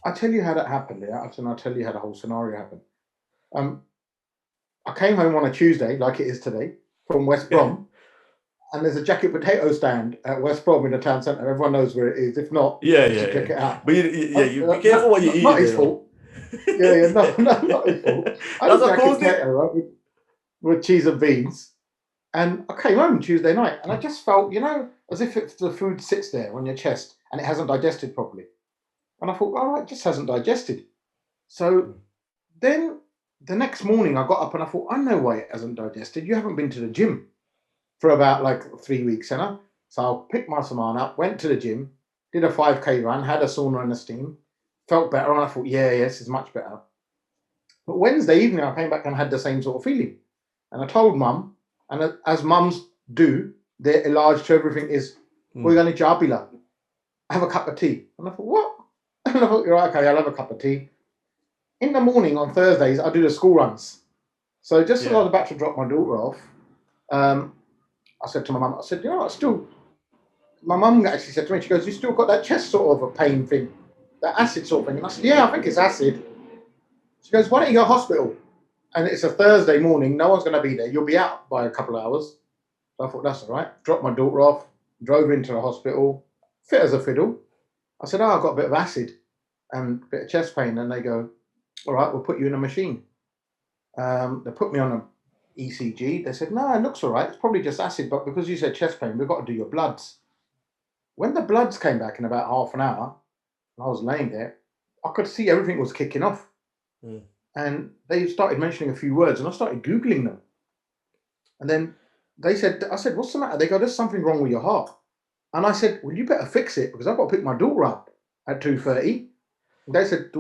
I tell you how that happened. Yeah, and I'll tell you how the whole scenario happened. Um, I came home on a Tuesday, like it is today, from West Yeah, Brom, and there's a jacket potato stand at West Brom in the town centre. Everyone knows where it is. If not, yeah, you yeah, should yeah. check it out. But you be careful what you Not eat his there, though. fault. Yeah, yeah, no, no, not his fault. I had That's a what jacket caused it. potato, right, with cheese and beans. And I came home Tuesday night and I just felt, as if the food sits there on your chest and it hasn't digested properly. And I thought, all right, it just hasn't digested. So then the next morning I got up and I thought, I know why it hasn't digested. You haven't been to the gym for about like 3 weeks, So I picked my saman up, went to the gym, did a 5K run, had a sauna and a steam, felt better. And I thought, yeah, this is much better. But Wednesday evening I came back and had the same sort of feeling. And I told mum, and as mums do, their Ilaj to everything is, we're Mm. going to Jabila, have a cup of tea. And I thought, what? And I thought, you're right, okay, I'll have a cup of tea. In the morning on Thursdays, I do the school runs. So just as I Yeah. was about to drop my daughter off, um, I said to my mum, I said, I still, my mum actually said to me, she goes, you still got that chest sort of a pain thing, that acid sort of thing. And I said, yeah, I think it's acid. She goes, why don't you go to hospital? And it's a Thursday morning, no one's going to be there. You'll be out by a couple of hours. So I thought, that's all right. Dropped my daughter off, drove into the hospital, fit as a fiddle. I said, I've got a bit of acid and a bit of chest pain. And they go, all right, we'll put you in a machine. They put me on a ECG. They said, no, it looks all right. It's probably just acid, but because you said chest pain, we've got to do your bloods. When the bloods came back in about half an hour, and I was laying there, I could see everything was kicking off. Mm. And they started mentioning a few words, and I started Googling them. And then I said, what's the matter? They go, there's something wrong with your heart. And I said, well, you better fix it because I've got to pick my daughter up at 2:30. They said,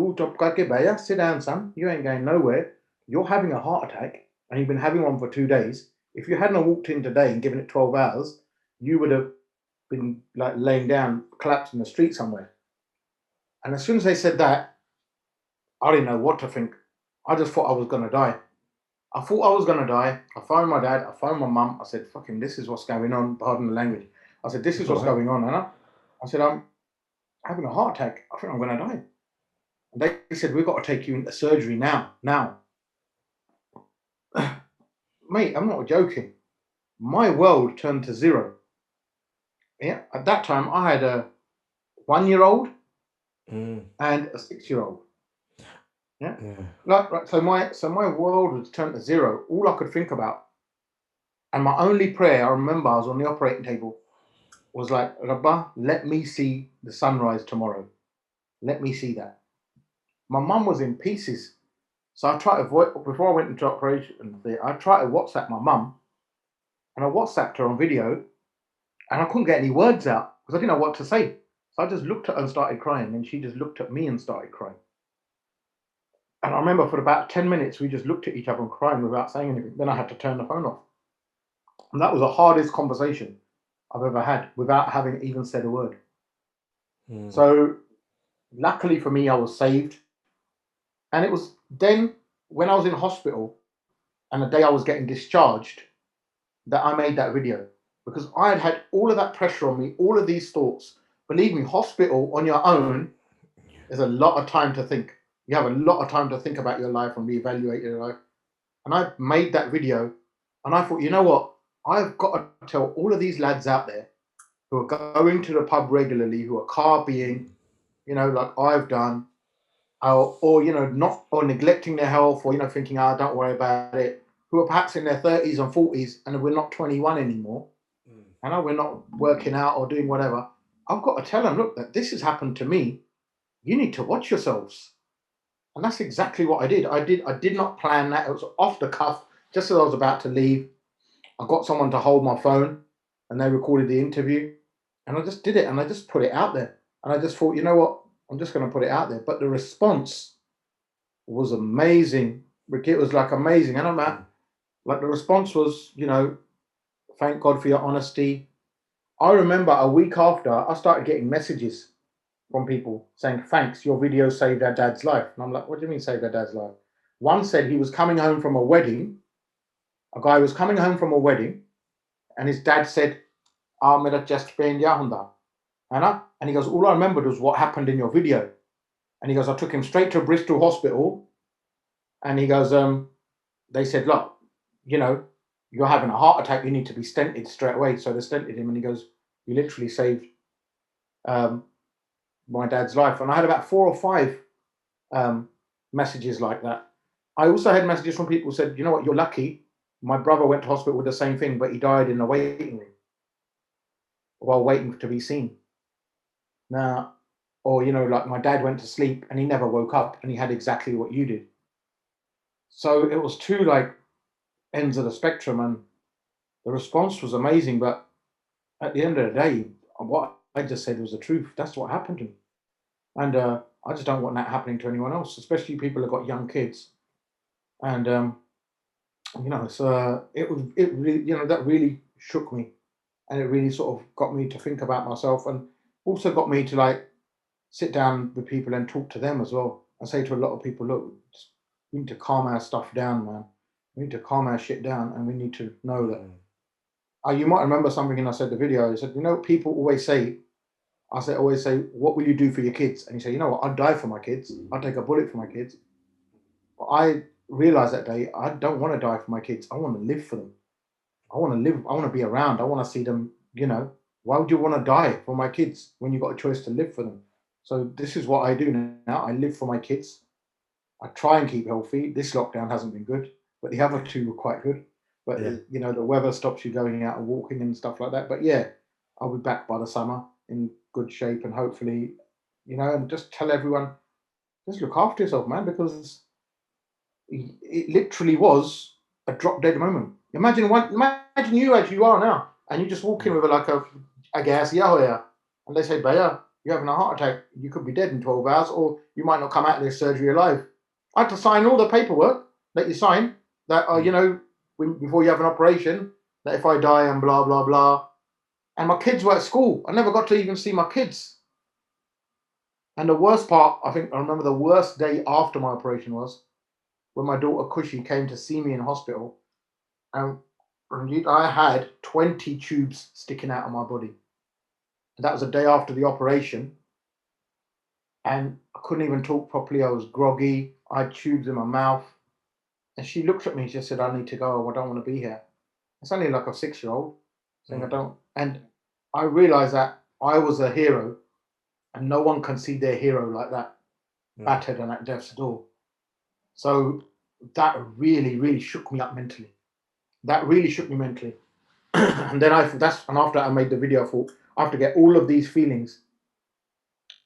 sit down, son. You ain't going nowhere. You're having a heart attack and you've been having one for 2 days. If you hadn't walked in today and given it 12 hours, you would have been like laying down, collapsed in the street somewhere. And as soon as they said that, I didn't know what to think. I just thought I was going to die. I thought I was going to die. I phoned my dad. I phoned my mum. I said, fucking, this is what's going on. Pardon the language. I said, this is It's all what's right. going on, Anna. I said, I'm having a heart attack. I think I'm going to die. And they said, we've got to take you into surgery now. Now. Mate, I'm not joking. My world turned to zero. Yeah. At that time, I had a 1 year old Mm. and a 6 year old. Yeah. Yeah. Right. So my world was turned to zero. All I could think about, and my only prayer, I remember I was on the operating table, was like, Rabbah, let me see the sunrise tomorrow. Let me see that. My mum was in pieces. So I tried to avoid, before I went into operation, I tried to WhatsApp my mum, and I WhatsApped her on video, and I couldn't get any words out because I didn't know what to say. So I just looked at her and started crying, and she just looked at me and started crying. And I remember for about 10 minutes, we just looked at each other and crying without saying anything. Then I had to turn the phone off. And that was the hardest conversation I've ever had without having even said a word. Mm. So luckily for me, I was saved. And it was then when I was in hospital and the day I was getting discharged that I made that video because I had had all of that pressure on me, all of these thoughts. Believe me, hospital on your own is a lot of time to think. You have a lot of time to think about your life and reevaluate your life. And I made that video and I thought, you know what? I've got to tell all of these lads out there who are going to the pub regularly, who are carbying, like I've done, or not or neglecting their health, or thinking, don't worry about it, who are perhaps in their 30s and 40s, and we're not 21 anymore, Mm. and we're not working out or doing whatever. I've got to tell them, look, that this has happened to me. You need to watch yourselves, and that's exactly what I did. I did not plan that. It was off the cuff. Just as I was about to leave, I got someone to hold my phone, and they recorded the interview, and I just did it, and I just put it out there, and I just thought, you know what, I'm just going to put it out there. But the response was amazing. It was like amazing. And I'm Mm. at, like the response was, thank God for your honesty. I remember a week after, I started getting messages from people saying, thanks, your video saved our dad's life. And I'm like, what do you mean saved our dad's life? One said he was coming home from a wedding. A guy was coming home from a wedding, and his dad said, mera chest pain ya hunda. And he goes, all I remembered was what happened in your video. And he goes, I took him straight to Bristol Hospital. And he goes, they said, look, you know, you're having a heart attack. You need to be stented straight away. So they stented him. And he goes, you literally saved my dad's life. And I had about 4 or 5 messages like that. I also had messages from people who said, you know what, you're lucky. My brother went to hospital with the same thing, but he died in the waiting room while waiting to be seen. Now, or, you know, like my dad went to sleep and he never woke up and he had exactly what you did. So it was 2 like ends of the spectrum, and the response was amazing. But at the end of the day, what I just said was the truth. That's what happened to me. And I just don't want that happening to anyone else, especially people who've got young kids. And you know, it really, you know, that really shook me, and it really sort of got me to think about myself, and also got me to like sit down with people and talk to them as well. I say to a lot of people, look, we need to calm our stuff down, man. We need to calm our shit down, and we need to know that. You might remember something, and I said the video. I said, you know, people always say, always say, what will you do for your kids? And you say, you know what, I'd die for my kids. I'd take a bullet for my kids. But I realized that day, I don't want to die for my kids. I want to live for them. I want to live. I want to be around. I want to see them. You know, why would you want to die for my kids when you got a choice to live for them? So this is what I do now. I live for my kids. I try and keep healthy. This lockdown hasn't been good, but the other 2 were quite good. But you know, the weather stops you going out and walking and stuff like that. But yeah, I'll be back by the summer in good shape, and hopefully, you know, and just tell everyone, just look after yourself, man, because it literally was a drop dead moment. Imagine you as you are now, and you just walk in with a gas yahoya, and they say, Baya, you're having a heart attack. You could be dead in 12 hours, or you might not come out of this surgery alive. I had to sign all the paperwork that you sign that, you know, before you have an operation, that if I die and blah, blah, blah. And my kids were at school. I never got to even see my kids. And the worst part, I think I remember the worst day after my operation was when my daughter Cushy came to see me in hospital, and I had 20 tubes sticking out of my body. And that was a day after the operation, and I couldn't even talk properly. I was groggy. I had tubes in my mouth. And she looked at me and she said, I need to go. I don't want to be here. It's only like a 6-year-old saying, I don't. And I realized that I was a hero, and no one can see their hero like that, battered and at death's door. So that really, really shook me up mentally. That really shook me mentally. And then after I made the video, I thought I have to get all of these feelings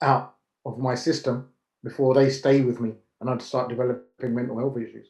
out of my system before they stay with me, and I'd start developing mental health issues.